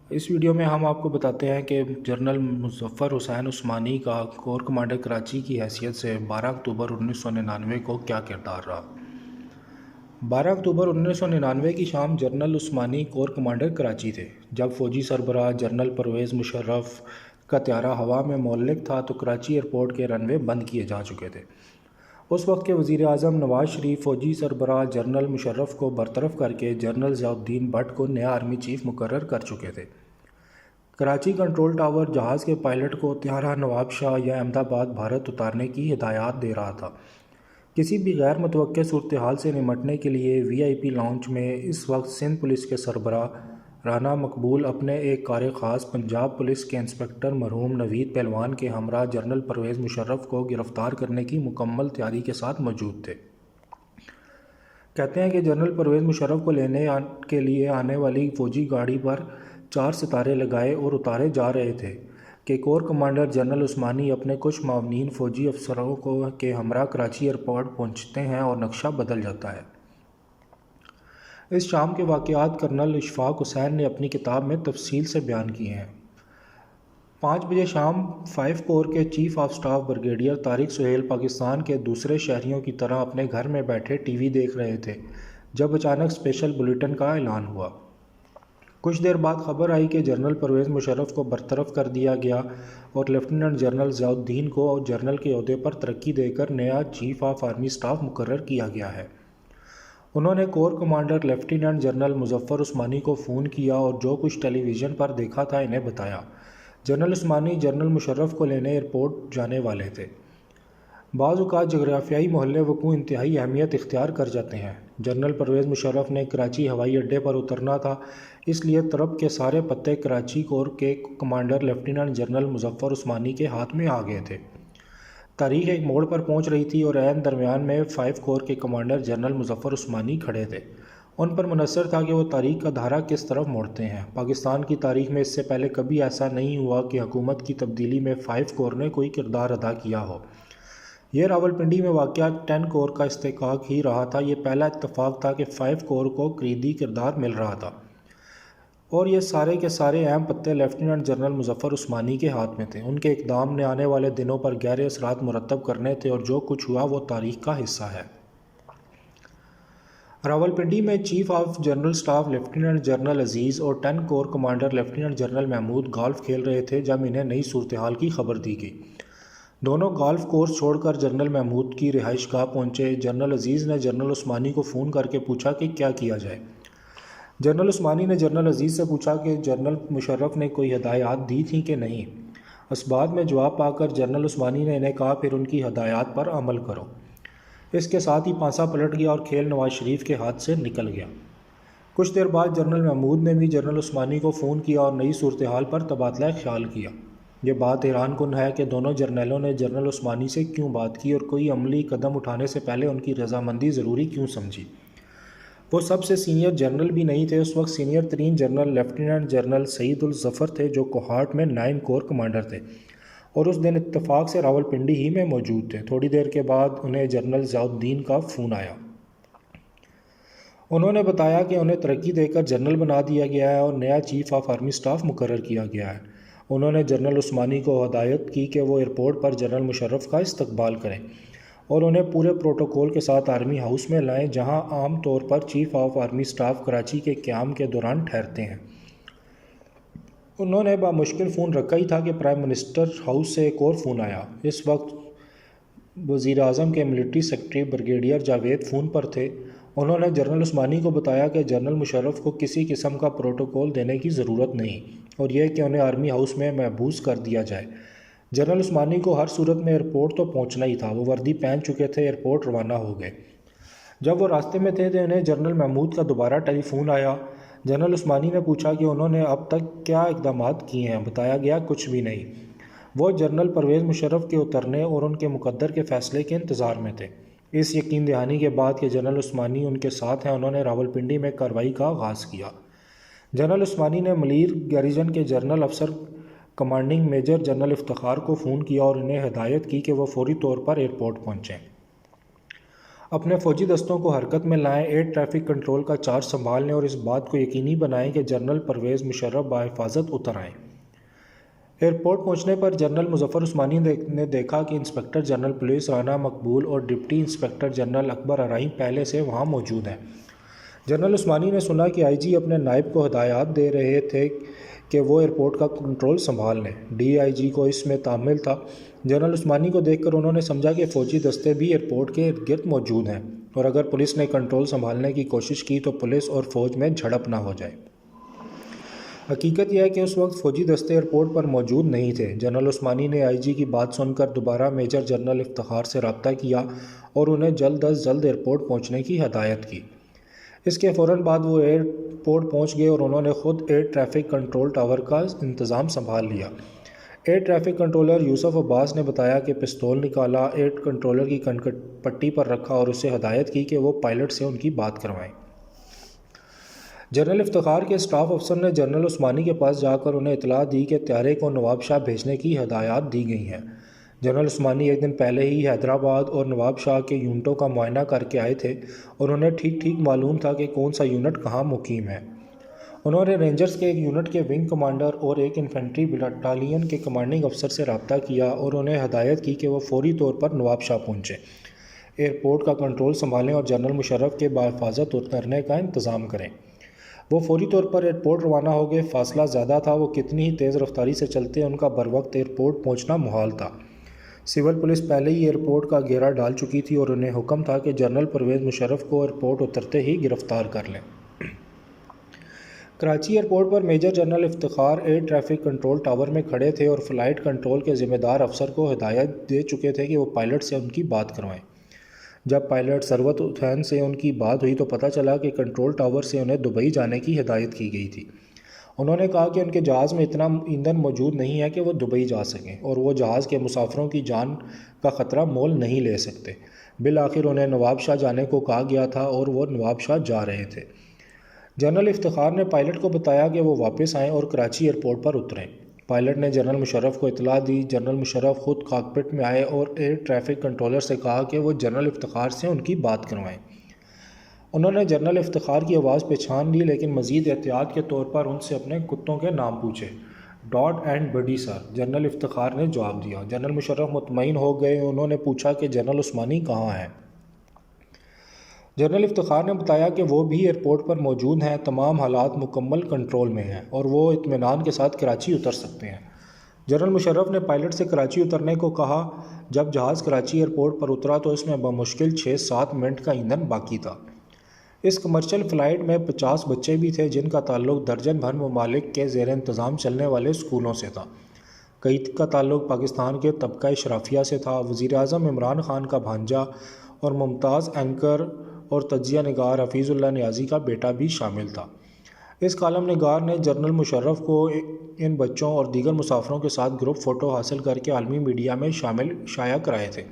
اس video میں ہم آپ کو بتاتے ہیں کہ جنرل مظفر حسین عثمانی کا کور کمانڈر کراچی کی حیثیت سے 12 اکتوبر 1999 کو کیا کردار رہا۔ 12 اکتوبر 1999 کی شام general Usmani corps commander Karachi تھے۔ جب فوجی سربراہ جنرل پرویز مشرف کا طیارہ ہوا میں معلق تھا تو کراچی ایئرپورٹ کے رن وے بند کیے جا چکے تھے۔ اس وقت کے وزیر اعظم نواز شریف فوجی سربراہ جنرل مشرف کو برطرف کر کے جنرل ضیاء الدین بٹ کو نیا آرمی چیف مقرر کر چکے تھے۔ کراچی کنٹرول ٹاور جہاز کے پائلٹ کو طیارہ نواب شاہ یا احمد آباد بھارت اتارنے کی ہدایات دے رہا تھا۔ کسی بھی غیر متوقع صورتحال سے نمٹنے کے لیے وی آئی پی لاؤنج میں اس وقت سندھ پولیس کے سربراہ رانا مقبول اپنے ایک کار خاص پنجاب پولیس کے انسپکٹر مرحوم نوید پہلوان کے ہمراہ جنرل پرویز مشرف کو گرفتار کرنے کی مکمل تیاری کے ساتھ موجود تھے۔ کہتے ہیں کہ جنرل پرویز مشرف کو لینے کے لیے آنے والی فوجی گاڑی پر 4 ستارے لگائے اور اتارے جا رہے تھے کہ کور کمانڈر جنرل عثمانی اپنے کچھ معاونین فوجی افسروں کے ہمراہ کراچی ایئرپورٹ پہنچتے ہیں اور نقشہ بدل جاتا ہے۔ اس شام کے واقعات کرنل اشفاق حسین نے اپنی کتاب میں تفصیل سے بیان کیے ہیں۔ 5 بجے شام 5 کور کے chief of staff brigadier Tariq Sohail Pakistan کے دوسرے شہریوں کی طرح اپنے گھر میں بیٹھے ٹی وی دیکھ رہے تھے جب اچانک اسپیشل بلیٹن کا اعلان ہوا۔ کچھ دیر بعد خبر آئی کہ جنرل پرویز مشرف کو برطرف کر دیا گیا اور لیفٹیننٹ جنرل ضیاء الدین کو جنرل کے عہدے پر ترقی دے کر نیا چیف آف آرمی سٹاف مقرر کیا گیا ہے۔ انہوں نے کور commander lieutenant general Muzaffar Usmani کو فون کیا اور جو کچھ ٹیلی ویژن پر دیکھا تھا انہیں بتایا۔ جنرل عثمانی جنرل مشرف کو لینے ایئرپورٹ جانے والے تھے۔ بعض اوقات جغرافیائی محلے وقوع انتہائی اہمیت اختیار کر جاتے ہیں۔ جنرل پرویز مشرف نے کراچی ہوائی اڈے پر اترنا تھا، اس لیے طرف کے سارے پتے کراچی کور کے commander lieutenant general Muzaffar Usmani کے ہاتھ میں آ گئے تھے۔ تاریخ ایک موڑ پر پہنچ رہی تھی اور عین درمیان میں 5 کور کے کمانڈر جنرل مظفر عثمانی کھڑے تھے۔ ان پر منحصر تھا کہ وہ تاریخ کا دھارا کس طرف موڑتے ہیں۔ پاکستان کی تاریخ میں اس سے پہلے کبھی ایسا نہیں ہوا کہ حکومت کی تبدیلی میں 5 کور نے کوئی کردار ادا کیا ہو۔ یہ راولپنڈی میں واقع 10 کور کا استحقاق ہی رہا تھا۔ یہ پہلا اتفاق تھا کہ 5 کور کو کلیدی کردار مل رہا تھا اور یہ سارے کے سارے اہم پتے لیفٹیننٹ جنرل مظفر عثمانی کے ہاتھ میں تھے۔ ان کے اقدام نے آنے والے دنوں پر گہرے اثرات مرتب کرنے تھے اور جو کچھ ہوا وہ تاریخ کا حصہ ہے۔ راولپنڈی میں chief of general staff lieutenant general Aziz اور 10 corps commander lieutenant general Mahmood golf کھیل رہے تھے جب انہیں نئی صورتحال کی خبر دی گئی۔ دونوں گالف کورس چھوڑ کر جنرل محمود کی رہائش گاہ پہنچے۔ جنرل عزیز نے جنرل عثمانی کو فون کر کے پوچھا کہ کیا کیا جائے۔ جنرل عثمانی نے جنرل عزیز سے پوچھا کہ جنرل مشرف نے کوئی ہدایات دی تھیں کہ نہیں۔ اسبات میں جواب پا کر جنرل عثمانی نے انہیں کہا پھر ان کی ہدایات پر عمل کرو۔ اس کے ساتھ ہی پانسا پلٹ گیا اور کھیل نواز شریف کے ہاتھ سے نکل گیا۔ کچھ دیر بعد جنرل محمود نے بھی جنرل عثمانی کو فون کیا اور نئی صورتحال پر تبادلہ خیال کیا۔ یہ بات حیران کن ہے کہ دونوں جرنیلوں نے جنرل عثمانی سے کیوں بات کی اور کوئی عملی قدم اٹھانے سے پہلے ان کی رضامندی ضروری کیوں سمجھی۔ وہ سب سے سینئر جنرل بھی نہیں تھے۔ اس وقت سینئر ترین جنرل لیفٹیننٹ جنرل سعید الظفر تھے جو کوہاٹ میں 9 کور کمانڈر تھے اور اس دن اتفاق سے راولپنڈی ہی میں موجود تھے۔ تھوڑی دیر کے بعد انہیں جنرل ضیاء الدین کا فون آیا۔ انہوں نے بتایا کہ انہیں ترقی دے کر جنرل بنا دیا گیا ہے اور نیا چیف آف آرمی سٹاف مقرر کیا گیا ہے۔ انہوں نے جنرل عثمانی کو ہدایت کی کہ وہ ایئرپورٹ پر جنرل مشرف کا استقبال کریں اور انہیں پورے پروٹوکول کے ساتھ آرمی ہاؤس میں لائیں جہاں عام طور پر chief of army staff Karachi کے قیام کے دوران ٹھہرتے ہیں۔ انہوں نے بامشکل فون رکھا ہی تھا کہ پرائم منسٹر ہاؤس سے ایک اور فون آیا۔ اس وقت وزیر اعظم کے military secretary brigadier Javed phone پر تھے۔ انہوں نے جنرل عثمانی کو بتایا کہ جنرل مشرف کو کسی قسم کا پروٹوکول دینے کی ضرورت نہیں اور یہ کہ انہیں آرمی ہاؤس میں محبوس کر دیا جائے۔ جنرل عثمانی کو ہر صورت میں ایئرپورٹ تو پہنچنا ہی تھا۔ وہ وردی پہن چکے تھے، ایئرپورٹ روانہ ہو گئے۔ جب وہ راستے میں تھے تو انہیں جنرل محمود کا دوبارہ ٹیلی فون آیا۔ جنرل عثمانی نے پوچھا کہ انہوں نے اب تک کیا اقدامات کیے ہیں۔ بتایا گیا کچھ بھی نہیں۔ وہ جنرل پرویز مشرف کے اترنے اور ان کے مقدر کے فیصلے کے انتظار میں تھے۔ اس یقین دہانی کے بعد کہ جنرل عثمانی ان کے ساتھ ہیں، انہوں نے راولپنڈی میں کارروائی کا آغاز کیا۔ جنرل عثمانی نے ملیر گیریژن کے جنرل افسر کمانڈنگ میجر جنرل افتخار کو فون کیا اور انہیں ہدایت کی کہ وہ فوری طور پر ایئرپورٹ پہنچیں۔ اپنے فوجی دستوں کو حرکت میں لائیں، ایئر ٹریفک کنٹرول کا چارج سنبھال لیں اور اس بات کو یقینی بنائیں کہ جنرل پرویز مشرف بحفاظت اتر آئیں۔ ایئرپورٹ پہنچنے پر جنرل مظفر عثمانی نے دیکھا کہ انسپکٹر جنرل پولیس رانا مقبول اور ڈپٹی انسپکٹر جنرل اکبر ارائیں پہلے سے وہاں موجود ہیں۔ جنرل عثمانی نے سنا کہ آئی جی اپنے نائب کو ہدایات دے رہے تھے کہ وہ ایئرپورٹ کا کنٹرول سنبھال لیں۔ ڈی آئی جی کو اس میں تعمل تھا۔ جنرل عثمانی کو دیکھ کر انہوں نے سمجھا کہ فوجی دستے بھی ایئرپورٹ کے ارد گرد موجود ہیں اور اگر پولیس نے کنٹرول سنبھالنے کی کوشش کی تو پولیس اور فوج میں جھڑپ نہ ہو جائے۔ حقیقت یہ ہے کہ اس وقت فوجی دستے ایئرپورٹ پر موجود نہیں تھے۔ جنرل عثمانی نے آئی جی کی بات سن کر دوبارہ میجر جنرل افتخار سے رابطہ کیا اور انہیں جلد از جلد ایئرپورٹ پہنچنے کی ہدایت کی۔ اس کے فوراً بعد وہ ایئرپورٹ پہنچ گئے اور انہوں نے خود ایئر ٹریفک کنٹرول ٹاور کا انتظام سنبھال لیا۔ ایئر ٹریفک کنٹرولر یوسف عباس نے بتایا کہ پستول نکالا، ایئر کنٹرولر کی پٹی پر رکھا اور اسے ہدایت کی کہ وہ پائلٹ سے ان کی بات کروائیں۔ جنرل افتخار کے اسٹاف افسر نے جنرل عثمانی کے پاس جا کر انہیں اطلاع دی کہ طیارے کو نواب شاہ بھیجنے کی ہدایات دی گئی ہیں۔ جنرل عثمانی ایک دن پہلے ہی حیدرآباد اور نواب شاہ کے یونٹوں کا معائنہ کر کے آئے تھے اور انہیں ٹھیک معلوم تھا کہ کون سا یونٹ کہاں مقیم ہے۔ انہوں نے رینجرز کے ایک یونٹ کے ونگ کمانڈر اور ایک انفینٹری بٹالین کے کمانڈنگ افسر سے رابطہ کیا اور انہیں ہدایت کی کہ وہ فوری طور پر نواب شاہ پہنچیں، ایئرپورٹ کا کنٹرول سنبھالیں اور جنرل مشرف کے بحفاظت اترنے کا انتظام کریں۔ وہ فوری طور پر ایئرپورٹ روانہ ہو گئے۔ فاصلہ زیادہ تھا، وہ کتنی ہی تیز رفتاری سے چلتے ان کا بروقت ایئرپورٹ پہنچنا محال تھا۔ سول پولیس پہلے ہی ایئرپورٹ کا گھیرا ڈال چکی تھی اور انہیں حکم تھا کہ جنرل پرویز مشرف کو ایئرپورٹ اترتے ہی گرفتار کر لیں۔ کراچی ایئرپورٹ پر major general Iftikhar air traffic control tower میں کھڑے تھے اور فلائٹ کنٹرول کے ذمہ دار افسر کو ہدایت دے چکے تھے کہ وہ پائلٹ سے ان کی بات کروائیں۔ جب پائلٹ ثروت حسین سے ان کی بات ہوئی تو پتہ چلا کہ کنٹرول ٹاور سے انہیں دبئی جانے کی ہدایت کی گئی تھی۔ انہوں نے کہا کہ ان کے جہاز میں اتنا ایندھن موجود نہیں ہے کہ وہ دبئی جا سکیں اور وہ جہاز کے مسافروں کی جان کا خطرہ مول نہیں لے سکتے۔ بالآخر انہیں نواب شاہ جانے کو کہا گیا تھا اور وہ نواب شاہ جا رہے تھے۔ جنرل افتخار نے پائلٹ کو بتایا کہ وہ واپس آئیں اور کراچی ایئرپورٹ پر اتریں۔ پائلٹ نے جنرل مشرف کو اطلاع دی۔ جنرل مشرف خود کاکپٹ میں آئے اور ایئر ٹریفک کنٹرولر سے کہا کہ وہ جنرل افتخار سے ان کی بات کروائیں۔ انہوں نے جنرل افتخار کی آواز پہچان لی لیکن مزید احتیاط کے طور پر ان سے اپنے کتوں کے نام پوچھے۔ Dot and Buddy sir, general Iftikhar نے جواب دیا۔ جنرل مشرف مطمئن ہو گئے۔ انہوں نے پوچھا کہ جنرل عثمانی کہاں ہیں؟ جنرل افتخار نے بتایا کہ وہ بھی ایئرپورٹ پر موجود ہیں، تمام حالات مکمل کنٹرول میں ہیں اور وہ اطمینان کے ساتھ کراچی اتر سکتے ہیں۔ جنرل مشرف نے پائلٹ سے کراچی اترنے کو کہا۔ جب جہاز کراچی ایئرپورٹ پر اترا تو اس میں بمشکل 6-7 منٹ کا ایندھن باقی تھا۔ اس کمرشل فلائٹ میں 50 بچے بھی تھے جن کا تعلق درجن بھر ممالک کے زیر انتظام چلنے والے اسکولوں سے تھا۔ کئی کا تعلق پاکستان کے طبقہ اشرافیہ سے تھا۔ وزیر اعظم عمران خان کا بھانجا اور ممتاز اینکر اور تجزیہ نگار حفیظ اللہ نیازی کا بیٹا بھی شامل تھا۔ اس کالم نگار نے جنرل مشرف کو ان بچوں اور دیگر مسافروں کے ساتھ گروپ فوٹو حاصل کر کے عالمی میڈیا میں شائع کرائے تھے۔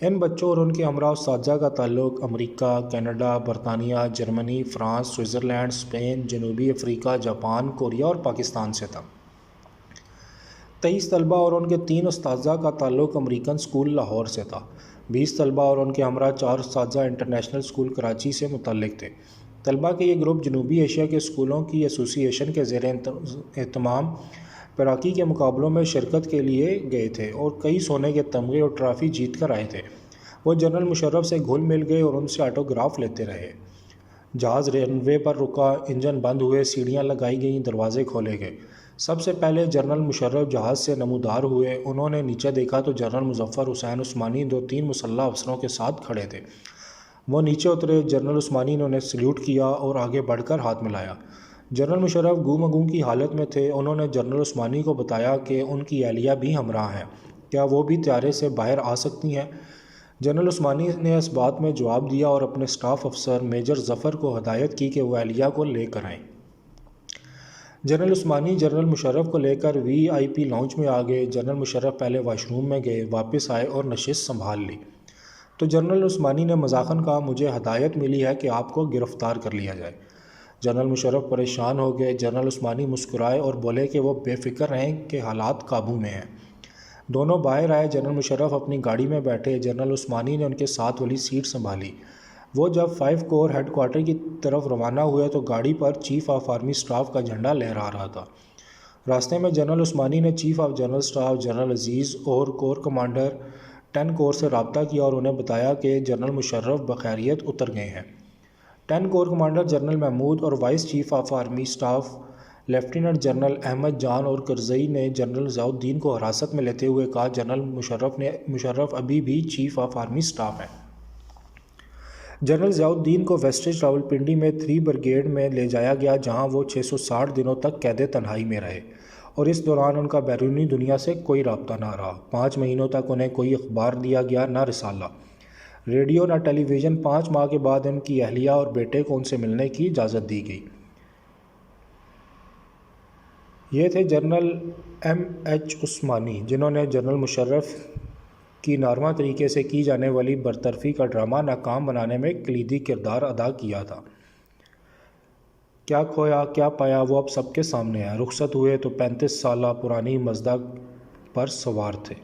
ان بچوں اور ان کے ہمراہ اساتذہ کا تعلق امریکہ، کینیڈا، برطانیہ، جرمنی، فرانس، سوئٹزرلینڈ، اسپین، جنوبی افریقہ، جاپان، کوریا اور پاکستان سے تھا۔ 23 طلبہ اور ان کے 3 اساتذہ کا تعلق امریکن اسکول لاہور سے تھا۔ 20 طلبہ اور ان کے ہمراہ 4 اساتذہ انٹرنیشنل اسکول کراچی سے متعلق تھے۔ طلبہ کے یہ گروپ جنوبی ایشیا کے اسکولوں کی ایسوسی ایشن کے زیر اہتمام پیراکی کے مقابلوں میں شرکت کے لیے گئے تھے اور کئی سونے کے تمغے اور ٹرافی جیت کر آئے تھے۔ وہ جنرل مشرف سے گھل مل گئے اور ان سے آٹوگراف لیتے رہے۔ جہاز رن وے پر رکا، انجن بند ہوئے، سیڑھیاں لگائی گئیں، دروازے کھولے گئے۔ سب سے پہلے جنرل مشرف جہاز سے نمودار ہوئے۔ انہوں نے نیچے دیکھا تو جنرل مظفر حسین عثمانی 2-3 مسلح افسروں کے ساتھ کھڑے تھے۔ وہ نیچے اترے۔ جنرل عثمانی نے انہیں سلیوٹ کیا اور آگے بڑھ کر ہاتھ ملایا۔ جنرل مشرف گم گم کی حالت میں تھے۔ انہوں نے جنرل عثمانی کو بتایا کہ ان کی اہلیہ بھی ہمراہ ہیں، کیا وہ بھی طیارے سے باہر آ سکتی ہیں؟ جنرل عثمانی نے اس بات میں جواب دیا اور اپنے اسٹاف افسر میجر ظفر کو ہدایت کی کہ وہ اہلیہ کو لے کر آئیں۔ جنرل عثمانی جنرل مشرف کو لے کر وی آئی پی لاؤنج میں آ گئے۔ جنرل مشرف پہلے واش روم میں گئے، واپس آئے اور نشست سنبھال لی تو جنرل عثمانی نے مذاقاً کہا، مجھے ہدایت ملی ہے کہ آپ کو گرفتار کر لیا جائے۔ جنرل مشرف پریشان ہو گئے۔ جنرل عثمانی مسکرائے اور بولے کہ وہ بے فکر رہیں کہ حالات قابو میں ہیں۔ دونوں باہر آئے، جنرل مشرف اپنی گاڑی میں بیٹھے، جنرل عثمانی نے ان کے ساتھ والی سیٹ سنبھالی۔ وہ جب 5 کور ہیڈ کوارٹر کی طرف روانہ ہوئے تو گاڑی پر چیف آف آرمی اسٹاف کا جھنڈا لہرا رہا تھا۔ راستے میں جنرل عثمانی نے chief of general staff general Aziz اور کور کمانڈر 10 کور سے رابطہ کیا اور انہیں بتایا کہ جنرل مشرف بخیریت اتر گئے ہیں۔ 10 کور کمانڈر جنرل محمود اور vice chief of army staff lieutenant general Ahmad Jan اور کرزئی نے جنرل ضیاء الدین کو حراست میں لیتے ہوئے کہا جنرل مشرف ابھی بھی چیف آف آرمی اسٹاف ہیں۔ جنرل ضیاء الدین کو ویسٹیج راولپنڈی میں 3 بریگیڈ میں لے جایا گیا، جہاں وہ 660 دنوں تک قید تنہائی میں رہے اور اس دوران ان کا بیرونی دنیا سے کوئی رابطہ نہ رہا۔ 5 مہینوں تک انہیں کوئی اخبار دیا گیا، نہ رسالہ، ریڈیو، نہ ٹیلی ویژن۔ 5 ماہ کے بعد ان کی اہلیہ اور بیٹے کو ان سے ملنے کی اجازت دی گئی۔ یہ تھے جنرل M.H. عثمانی، جنہوں نے جنرل مشرف کی ناروا طریقے سے کی جانے والی برطرفی کا ڈرامہ ناکام بنانے میں کلیدی کردار ادا کیا تھا۔ کیا کھویا کیا پایا، وہ اب سب کے سامنے ہے۔ رخصت ہوئے تو 35 سالہ پرانی مزدا پر سوار تھے۔